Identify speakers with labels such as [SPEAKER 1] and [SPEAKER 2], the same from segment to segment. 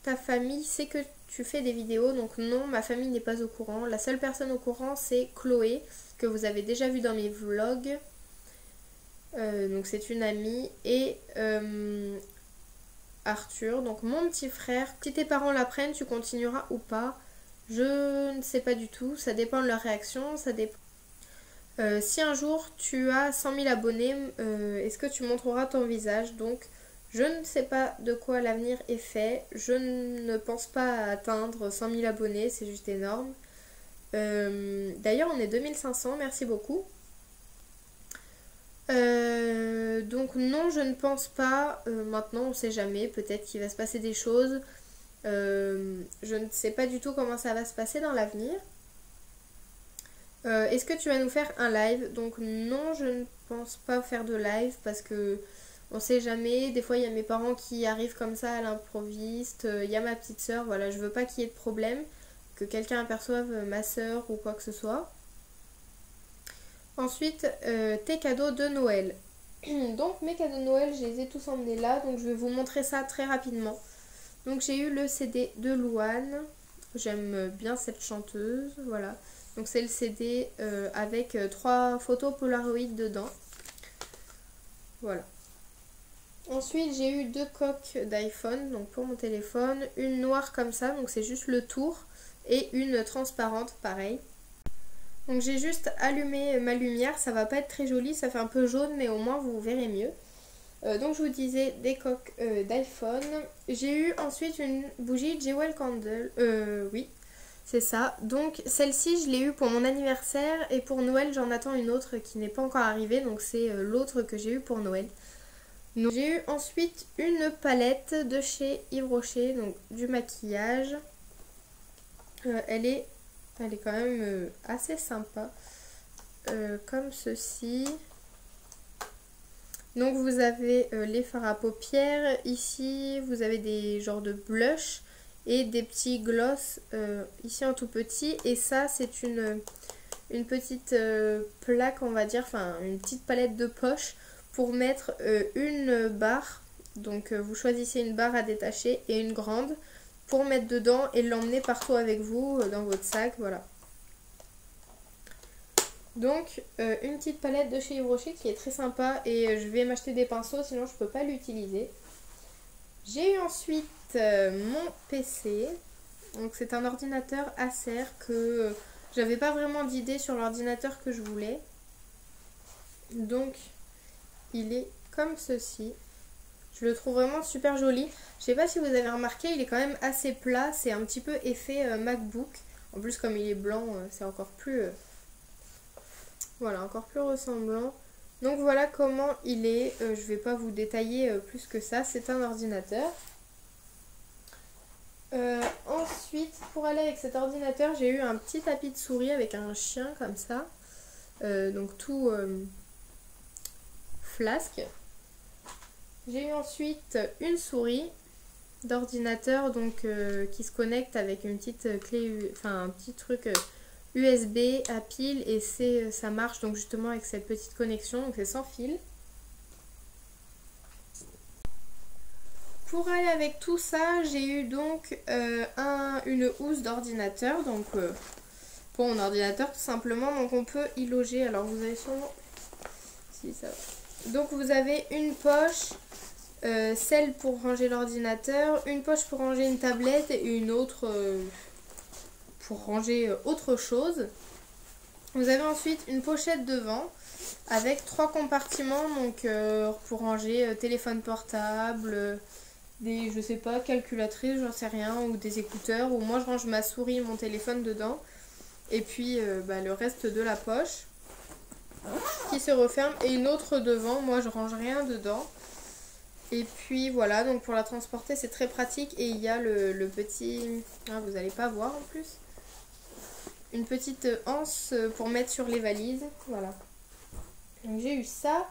[SPEAKER 1] ta famille sait que tu fais des vidéos. Donc non, ma famille n'est pas au courant. La seule personne au courant, c'est Chloé, que vous avez déjà vu dans mes vlogs. Donc c'est une amie. Et Arthur, donc mon petit frère. Si tes parents l'apprennent, tu continueras ou pas? Je ne sais pas du tout. Ça dépend de leur réaction. Ça dépend. Si un jour tu as 100 000 abonnés, est-ce que tu montreras ton visage? Donc je ne sais pas de quoi l'avenir est fait. Je ne pense pas atteindre 100 000 abonnés, c'est juste énorme. D'ailleurs on est 2500, merci beaucoup. Donc non, je ne pense pas. Maintenant on sait jamais, peut-être qu'il va se passer des choses. Je ne sais pas du tout comment ça va se passer dans l'avenir. Est-ce que tu vas nous faire un live? Donc non, je ne pense pas faire de live parce que on sait jamais. Des fois il y a mes parents qui arrivent comme ça à l'improviste. Il y a ma petite soeur, voilà, je veux pas qu'il y ait de problème, que quelqu'un aperçoive ma soeur ou quoi que ce soit. Ensuite, tes cadeaux de Noël. Donc mes cadeaux de Noël, je les ai tous emmenés là, donc je vais vous montrer ça très rapidement. Donc j'ai eu le CD de Louane. J'aime bien cette chanteuse, voilà. Donc c'est le CD avec 3 photos Polaroid dedans. Voilà. Ensuite j'ai eu 2 coques d'iPhone, donc pour mon téléphone. Une noire comme ça, donc c'est juste le tour. Et une transparente, pareil. Donc j'ai juste allumé ma lumière, ça va pas être très joli, ça fait un peu jaune, mais au moins vous verrez mieux. Donc je vous disais des coques d'iPhone. J'ai eu ensuite une bougie Jewel Candle. Oui, c'est ça. Donc celle-ci je l'ai eu pour mon anniversaire et pour Noël j'en attends une autre qui n'est pas encore arrivée. Donc c'est l'autre que j'ai eu pour Noël. J'ai eu ensuite une palette de chez Yves Rocher, donc du maquillage. Elle est quand même assez sympa. Comme ceci. Donc vous avez les fards à paupières. Ici vous avez des genres de blush et des petits gloss ici en tout petit. Et ça c'est une petite plaque, on va dire, enfin une petite palette de poche pour mettre une barre. Donc vous choisissez une barre à détacher et une grande pour mettre dedans et l'emmener partout avec vous dans votre sac, voilà. Donc une petite palette de chez Yves Rocher qui est très sympa et je vais m'acheter des pinceaux sinon je peux pas l'utiliser. J'ai eu ensuite mon PC. Donc c'est un ordinateur Acer que j'avais pas vraiment d'idée sur l'ordinateur que je voulais. Donc il est comme ceci. Je le trouve vraiment super joli. Je sais pas si vous avez remarqué, il est quand même assez plat. C'est un petit peu effet MacBook. En plus comme il est blanc, c'est encore plus... voilà, encore plus ressemblant. Donc voilà comment il est. Je vais pas vous détailler plus que ça. C'est un ordinateur. Ensuite, pour aller avec cet ordinateur, j'ai eu un petit tapis de souris avec un chien comme ça. Donc tout flasque. J'ai eu ensuite une souris d'ordinateur donc qui se connecte avec une petite clé, enfin un petit truc USB à pile et ça marche donc justement avec cette petite connexion, donc c'est sans fil. Pour aller avec tout ça, j'ai eu donc une housse d'ordinateur, donc pour mon ordinateur tout simplement, donc on peut y loger, alors vous avez sûrement... Si, ça va. Donc vous avez une poche, celle pour ranger l'ordinateur, une poche pour ranger une tablette et une autre pour ranger autre chose. Vous avez ensuite une pochette devant avec 3 compartiments, donc pour ranger téléphone portable, des, je sais pas, calculatrices, j'en sais rien, ou des écouteurs, ou moi je range ma souris et mon téléphone dedans. Et puis le reste de la poche qui se referme et une autre devant, moi je range rien dedans. Et puis voilà, donc pour la transporter c'est très pratique et il y a le petit, ah, vous n'allez pas voir en plus, une petite anse pour mettre sur les valises, voilà. Donc j'ai eu ça.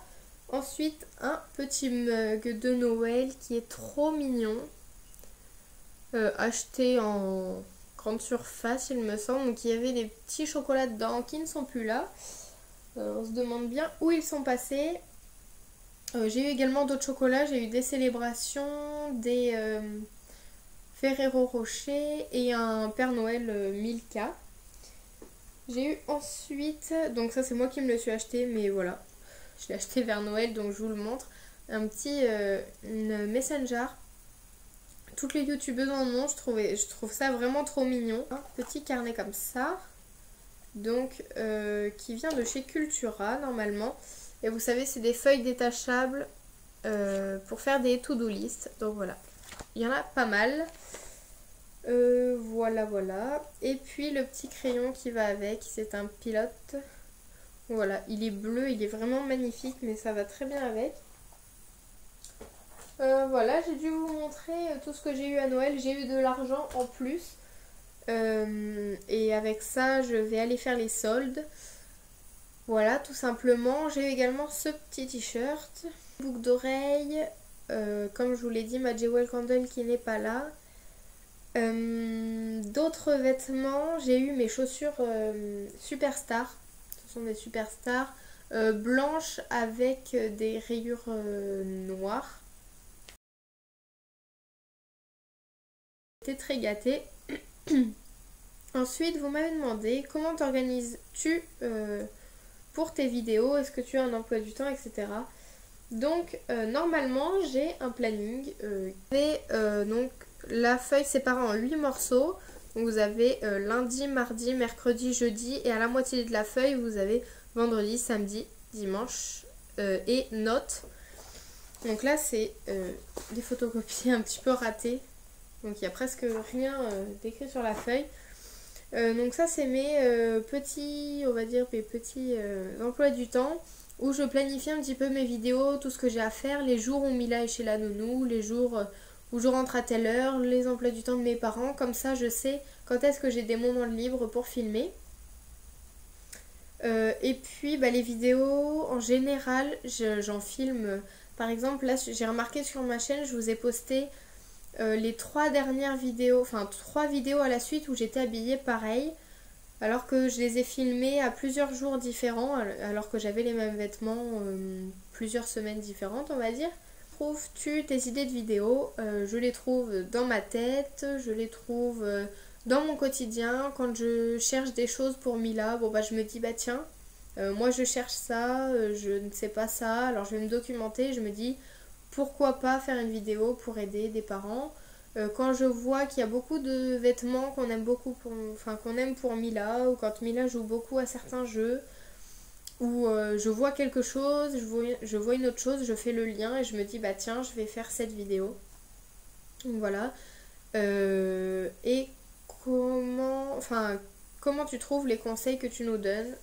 [SPEAKER 1] Ensuite un petit mug de Noël qui est trop mignon, acheté en grande surface il me semble, donc il y avait des petits chocolats dedans qui ne sont plus là. On se demande bien où ils sont passés. J'ai eu également d'autres chocolats, j'ai eu des célébrations, des Ferrero Rocher et un Père Noël Milka. J'ai eu ensuite, donc ça c'est moi qui me le suis acheté, mais voilà, je l'ai acheté vers Noël donc je vous le montre. Un petit une Messenger. Toutes les youtubeuses en ont, je trouve ça vraiment trop mignon. Un petit carnet comme ça, donc qui vient de chez Cultura normalement. Et vous savez, c'est des feuilles détachables pour faire des to-do list. Donc voilà, il y en a pas mal. Voilà. Et puis le petit crayon qui va avec, c'est un pilote. Voilà, il est bleu, il est vraiment magnifique, mais ça va très bien avec. Voilà, j'ai dû vous montrer tout ce que j'ai eu à Noël. J'ai eu de l'argent en plus. Et avec ça, je vais aller faire les soldes. Voilà, tout simplement. J'ai eu également ce petit t-shirt. Boucle d'oreille. Comme je vous l'ai dit, ma Jewel Candle qui n'est pas là. D'autres vêtements. J'ai eu mes chaussures Superstar. Ce sont des Superstar. Blanches avec des rayures noires. J'étais très gâtée. Ensuite, vous m'avez demandé comment t'organises-tu pour tes vidéos, est-ce que tu as un emploi du temps, etc. Donc, normalement, j'ai un planning. Donc, la feuille séparée en 8 morceaux. Donc, vous avez lundi, mardi, mercredi, jeudi. Et à la moitié de la feuille, vous avez vendredi, samedi, dimanche et notes. Donc là, c'est des photocopies un petit peu ratées. Donc il n'y a presque rien d'écrit sur la feuille. Donc ça c'est mes petits, on va dire mes petits emplois du temps où je planifie un petit peu mes vidéos, tout ce que j'ai à faire, les jours où Mila est chez la nounou, les jours où je rentre à telle heure, les emplois du temps de mes parents. Comme ça je sais quand est-ce que j'ai des moments libres pour filmer. Et puis les vidéos en général j'en filme. Par exemple là j'ai remarqué sur ma chaîne, je vous ai posté les 3 dernières vidéos, enfin 3 vidéos à la suite où j'étais habillée pareil, alors que je les ai filmées à plusieurs jours différents, alors que j'avais les mêmes vêtements plusieurs semaines différentes, on va dire. Trouves-tu tes idées de vidéos? Je les trouve dans ma tête, je les trouve dans mon quotidien. Quand je cherche des choses pour Mila, je me dis tiens, moi je cherche ça, je ne sais pas ça, alors je vais me documenter, je me dis pourquoi pas faire une vidéo pour aider des parents. Quand je vois qu'il y a beaucoup de vêtements qu'on aime beaucoup qu'on aime pour Mila, ou quand Mila joue beaucoup à certains jeux, ou je vois quelque chose, je vois une autre chose, je fais le lien et je me dis tiens, je vais faire cette vidéo. Donc voilà. Et comment tu trouves les conseils que tu nous donnes?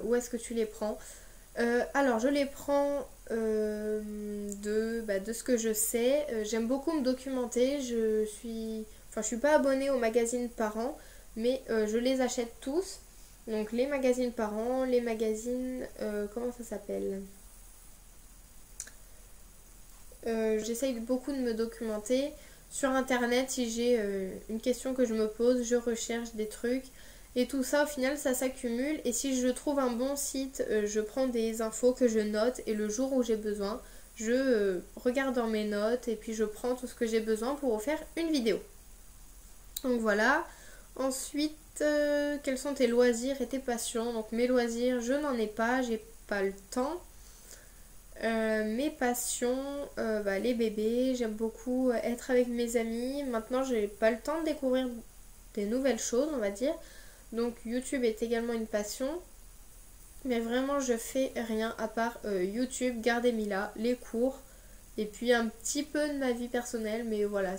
[SPEAKER 1] Où est-ce que tu les prends? Alors je les prends de ce que je sais. J'aime beaucoup me documenter. Je suis pas abonnée au magazine Parents, mais je les achète tous. Donc les magazines Parents, les magazines comment ça s'appelle? J'essaye beaucoup de me documenter sur internet. Si j'ai une question que je me pose, je recherche des trucs. Et tout ça, au final, ça s'accumule. Et si je trouve un bon site, je prends des infos que je note. Et le jour où j'ai besoin, je regarde dans mes notes. Et puis je prends tout ce que j'ai besoin pour vous faire une vidéo. Donc voilà. Ensuite, quels sont tes loisirs et tes passions? Donc mes loisirs, je n'en ai pas. J'ai pas le temps. Mes passions, les bébés. J'aime beaucoup être avec mes amis. Maintenant, j'ai pas le temps de découvrir des nouvelles choses, on va dire. Donc YouTube est également une passion. Mais vraiment je fais rien à part YouTube, garder Mila, les cours. Et puis un petit peu de ma vie personnelle. Mais voilà,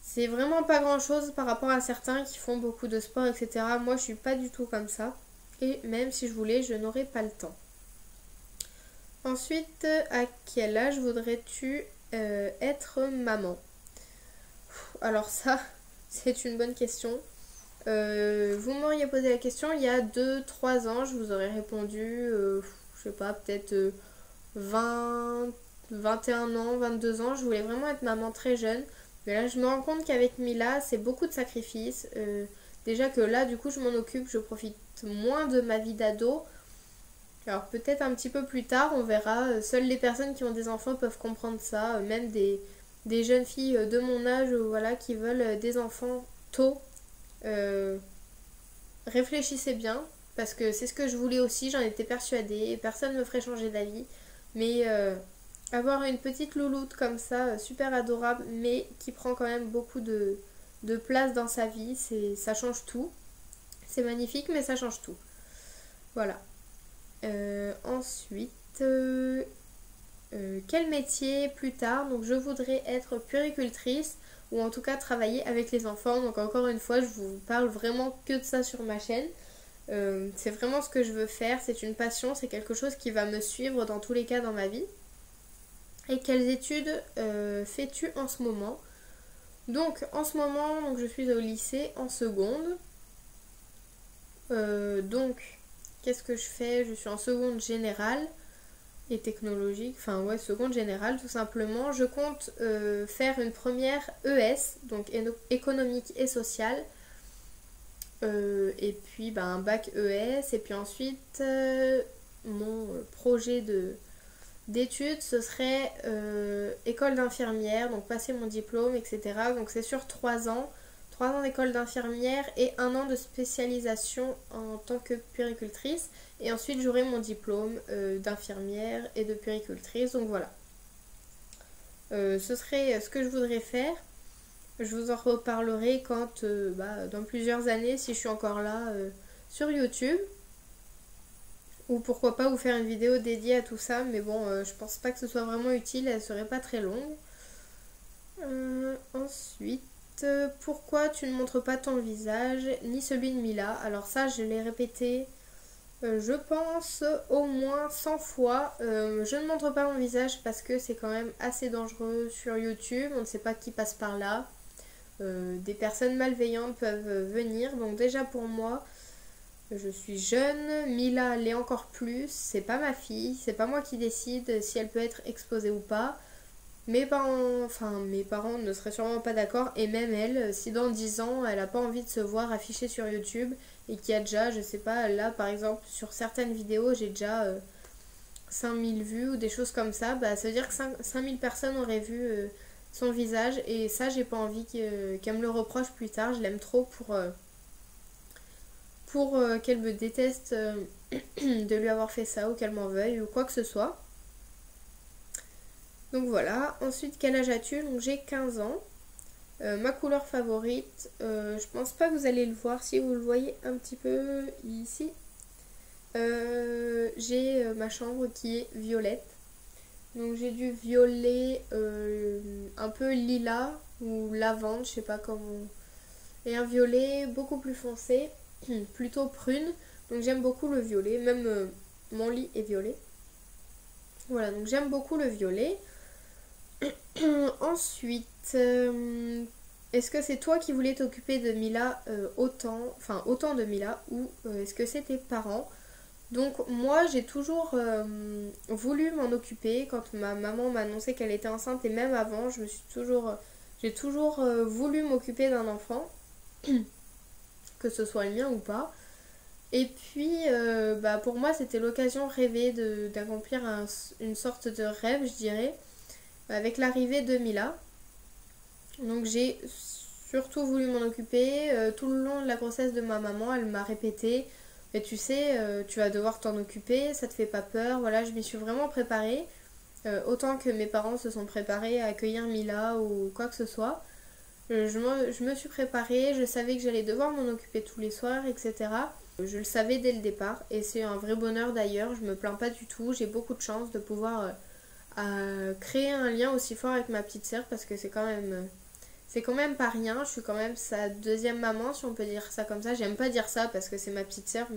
[SPEAKER 1] c'est vraiment pas grand chose par rapport à certains qui font beaucoup de sport, etc. Moi je suis pas du tout comme ça. Et même si je voulais, je n'aurais pas le temps. Ensuite, à quel âge voudrais-tu être maman? Alors ça, c'est une bonne question. Vous m'auriez posé la question il y a 2-3 ans, je vous aurais répondu, je sais pas, peut-être 20, 21 ans, 22 ans. Je voulais vraiment être maman très jeune. Mais là, je me rends compte qu'avec Mila, c'est beaucoup de sacrifices. Déjà que là, du coup, je m'en occupe, je profite moins de ma vie d'ado. Alors peut-être un petit peu plus tard, on verra. Seules les personnes qui ont des enfants peuvent comprendre ça. Même des des jeunes filles de mon âge voilà, qui veulent des enfants tôt, réfléchissez bien, parce que c'est ce que je voulais aussi, j'en étais persuadée, et personne ne me ferait changer d'avis. Mais avoir une petite louloute comme ça, super adorable, mais qui prend quand même beaucoup de place dans sa vie, ça change tout. C'est magnifique, mais ça change tout. Voilà. Ensuite, quel métier plus tard? Donc je voudrais être puéricultrice ou en tout cas travailler avec les enfants. Donc encore une fois, je vous parle vraiment que de ça sur ma chaîne. C'est vraiment ce que je veux faire, c'est une passion, c'est quelque chose qui va me suivre dans tous les cas dans ma vie. Et quelles études fais-tu en ce moment? Donc en ce moment, donc, je suis au lycée en seconde. Donc qu'est-ce que je fais? Je suis en seconde générale et technologique, enfin ouais, seconde générale tout simplement. Je compte faire une première ES, donc économique et sociale. Et puis un bac ES, et puis ensuite mon projet d'études ce serait école d'infirmière, donc passer mon diplôme, etc. Donc c'est sur 3 ans, 3 ans d'école d'infirmière et 1 an de spécialisation en tant que puéricultrice, et ensuite j'aurai mon diplôme d'infirmière et de puéricultrice. Donc voilà, ce serait ce que je voudrais faire. Je vous en reparlerai quand, dans plusieurs années, si je suis encore là sur YouTube. Ou pourquoi pas vous faire une vidéo dédiée à tout ça. Mais bon, je pense pas que ce soit vraiment utile, elle serait pas très longue. Ensuite, pourquoi tu ne montres pas ton visage, ni celui de Mila? Alors ça, je l'ai répété, je pense, au moins 100 fois. Je ne montre pas mon visage parce que c'est quand même assez dangereux sur YouTube. On ne sait pas qui passe par là. Des personnes malveillantes peuvent venir. Donc déjà pour moi, je suis jeune, Mila l'est encore plus, c'est pas ma fille, c'est pas moi qui décide si elle peut être exposée ou pas. Mes parents ne seraient sûrement pas d'accord, et même elle, si dans 10 ans elle a pas envie de se voir affichée sur YouTube et qu'il y a déjà, je sais pas, là par exemple sur certaines vidéos j'ai déjà 5000 vues ou des choses comme ça, ça veut dire que 5000 personnes auraient vu son visage, et ça j'ai pas envie qu'elle me le reproche plus tard. Je l'aime trop pour qu'elle me déteste de lui avoir fait ça, ou qu'elle m'en veuille ou quoi que ce soit. Donc voilà. Ensuite, quel âge as-tu? Donc j'ai 15 ans. Ma couleur favorite, je pense pas que vous allez le voir, si vous le voyez un petit peu ici. J'ai ma chambre qui est violette. Donc j'ai du violet un peu lilas ou lavande, je sais pas comment. Et un violet beaucoup plus foncé, plutôt prune. Donc j'aime beaucoup le violet, même mon lit est violet. Voilà, donc j'aime beaucoup le violet. Ensuite, est-ce que c'est toi qui voulais t'occuper de Mila autant de Mila, ou est-ce que c'est tes parents? Donc moi j'ai toujours voulu m'en occuper. Quand ma maman m'a annoncé qu'elle était enceinte, et même avant, j'ai toujours voulu m'occuper d'un enfant, que ce soit le mien ou pas. Et puis pour moi c'était l'occasion rêvée d'accomplir une sorte de rêve, je dirais, avec l'arrivée de Mila. Donc j'ai surtout voulu m'en occuper. Tout le long de la grossesse de ma maman, elle m'a répété: mais tu sais, tu vas devoir t'en occuper, ça te fait pas peur. Voilà, je m'y suis vraiment préparée. Autant que mes parents se sont préparés à accueillir Mila ou quoi que ce soit. Je me suis préparée, je savais que j'allais devoir m'en occuper tous les soirs, etc. Je le savais dès le départ, et c'est un vrai bonheur d'ailleurs, je me plains pas du tout. J'ai beaucoup de chance de pouvoir créer un lien aussi fort avec ma petite sœur, parce que c'est quand même pas rien. Je suis quand même sa deuxième maman, si on peut dire ça comme ça. J'aime pas dire ça parce que c'est ma petite sœur,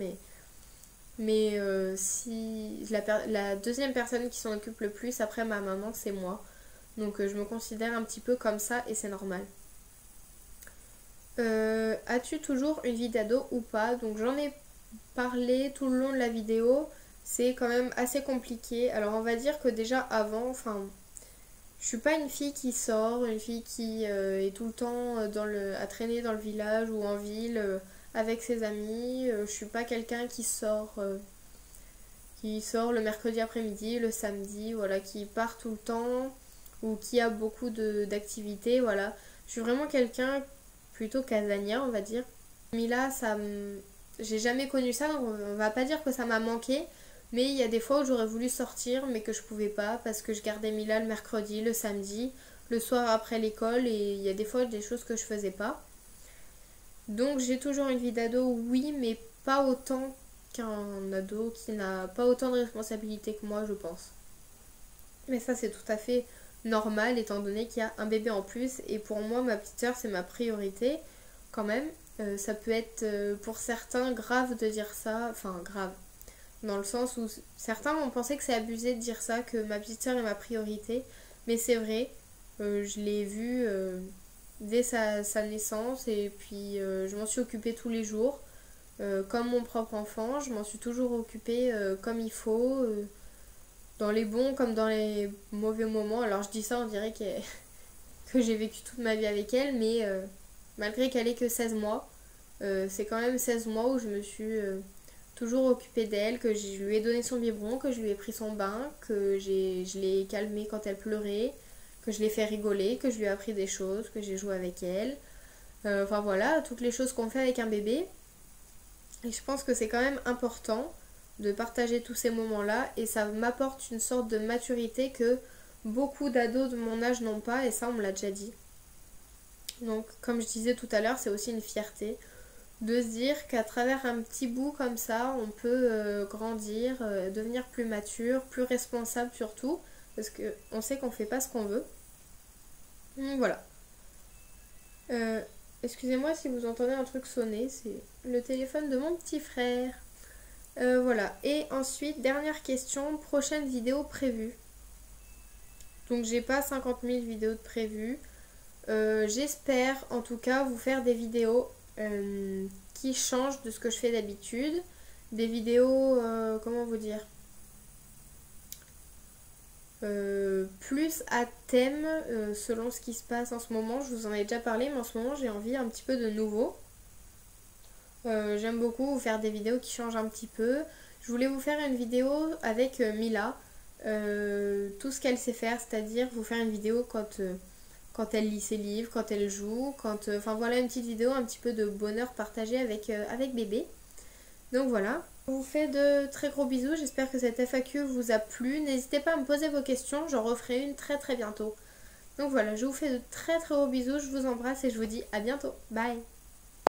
[SPEAKER 1] mais si la deuxième personne qui s'en occupe le plus après ma maman, c'est moi. Donc je me considère un petit peu comme ça, et c'est normal. As-tu toujours une vie d'ado ou pas? Donc j'en ai parlé tout le long de la vidéo. C'est quand même assez compliqué. Alors on va dire que déjà avant, je suis pas une fille qui sort, une fille qui est tout le temps à traîner dans le village ou en ville avec ses amis. Je suis pas quelqu'un qui sort le mercredi après-midi, le samedi, voilà, qui part tout le temps, ou qui a beaucoup d'activités, voilà. Je suis vraiment quelqu'un plutôt casanier, on va dire. Mila, j'ai jamais connu ça, donc on va pas dire que ça m'a manqué, mais il y a des fois où j'aurais voulu sortir, mais que je pouvais pas parce que je gardais Mila le mercredi, le samedi, le soir après l'école, et il y a des fois des choses que je faisais pas. Donc j'ai toujours une vie d'ado, oui, mais pas autant qu'un ado qui n'a pas autant de responsabilités que moi, je pense. Mais ça, c'est tout à fait normal étant donné qu'il y a un bébé en plus, et pour moi, ma petite soeur, c'est ma priorité quand même. Ça peut être pour certains grave de dire ça, enfin grave, dans le sens où certains vont penser que c'est abusé de dire ça, que ma petite soeur est ma priorité, mais c'est vrai, je l'ai vue dès sa naissance, et puis je m'en suis occupée tous les jours, comme mon propre enfant, je m'en suis toujours occupée comme il faut, dans les bons comme dans les mauvais moments. Alors je dis ça, on dirait que j'ai vécu toute ma vie avec elle, mais malgré qu'elle ait que 16 mois, c'est quand même 16 mois où je me suis toujours occupée d'elle, que je lui ai donné son biberon, que je lui ai pris son bain, que je l'ai calmée quand elle pleurait, que je l'ai fait rigoler, que je lui ai appris des choses, que j'ai joué avec elle. Enfin voilà, toutes les choses qu'on fait avec un bébé. Et je pense que c'est quand même important de partager tous ces moments-là, et ça m'apporte une sorte de maturité que beaucoup d'ados de mon âge n'ont pas, et ça on me l'a déjà dit. Donc comme je disais tout à l'heure, c'est aussi une fierté de se dire qu'à travers un petit bout comme ça, on peut grandir, devenir plus mature, plus responsable surtout, parce qu'on sait qu'on fait pas ce qu'on veut. Donc voilà. Excusez-moi si vous entendez un truc sonner, c'est le téléphone de mon petit frère. Voilà. Et ensuite, dernière question, prochaine vidéo prévue. Donc j'ai pas 50 000 vidéos de prévues. J'espère en tout cas vous faire des vidéos qui changent de ce que je fais d'habitude. Des vidéos, comment vous dire, plus à thème selon ce qui se passe en ce moment. Je vous en ai déjà parlé, mais en ce moment j'ai envie un petit peu de nouveau. J'aime beaucoup vous faire des vidéos qui changent un petit peu. Je voulais vous faire une vidéo avec Mila, tout ce qu'elle sait faire, c'est-à-dire vous faire une vidéo quand elle lit ses livres, quand elle joue, enfin voilà, une petite vidéo un petit peu de bonheur partagé avec bébé. Donc voilà, je vous fais de très gros bisous, j'espère que cette FAQ vous a plu. N'hésitez pas à me poser vos questions, j'en referai une très très bientôt. Donc voilà, je vous fais de très très gros bisous, je vous embrasse et je vous dis à bientôt. Bye.